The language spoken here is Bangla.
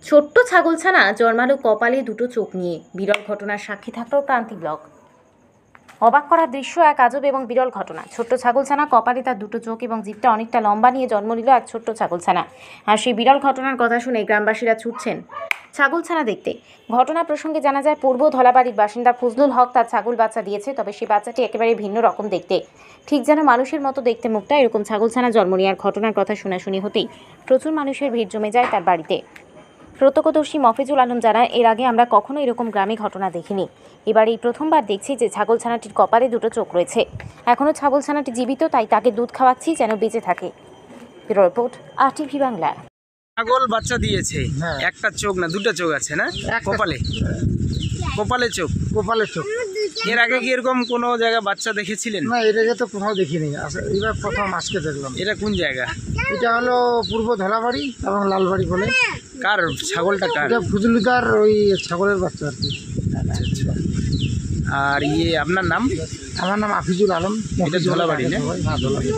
ছোট্ট ছাগলছানা জন্মালো কপালে দুটো চোখ নিয়ে। বিরল ঘটনার সাক্ষী থাকলো প্রান্তিক ব্লগ। অবাক করার দৃশ্য, এক আজব এবং বিরল ঘটনা। ছোট্ট ছাগলছানা কপালে তার দুটো চোখ এবং জিভটা অনেকটা লম্বা নিয়ে জন্ম নিল এক ছোট্ট ছাগলছানা। আর সেই বিরল ঘটনার কথা শুনে গ্রামবাসীরা ছুটছেন ছাগলছানা দেখতে। ঘটনা প্রসঙ্গে জানা যায়, পূর্ব ধলাবাড়ির বাসিন্দা ফজলুল হক তার ছাগল বাচ্চা দিয়েছে। তবে সেই বাচ্চাটি একেবারে ভিন্ন রকম দেখতে, ঠিক যেন মানুষের মতো দেখতে মুখটা। এরকম ছাগলছানা জন্ম নেওয়ার ঘটনার কথা শোনাশুনি হতেই প্রচুর মানুষের ভিড় জমে যায় তার বাড়িতে। প্রত্যক্ষদর্শী মফিজুল আলম জানায়, এর আগে আমরা কখনো এরকম গ্রামে ঘটনা দেখিনি। এবার এই প্রথমবার দেখছি যে ছাগলছানাটির কপালে দুটো চোখ রয়েছে। এখনও ছাগলছানাটি জীবিত, তাই তাকে দুধ খাওয়াচ্ছি যেন বেঁচে থাকে। Bureau report, RTV Bangla. ছাগল বাচ্চা দিয়েছে, একটা চোখ না দুটো চোখ আছে না কপালে? কপালে চোখ, কপালের চোখ। এর আগে কি এরকম কোনো জায়গায় বাচ্চা দেখেছিলেন? না, এর আগে তো কোথাও দেখিনি, এবার প্রথম আজকে দেখলাম। এটা কোন জায়গা? এটা হলো পূর্ব ধলাবাড়ি এবং লালবাড়ি বলে। কার ছাগলটা? কার? এটা ফজলুদার ওই ছাগলের বাচ্চা আর কি। আর আপনার নাম? আমার নাম আফিজুল আলম। এটা ধলাবাড়ি না? হ্যাঁ, ধলাবাড়ি।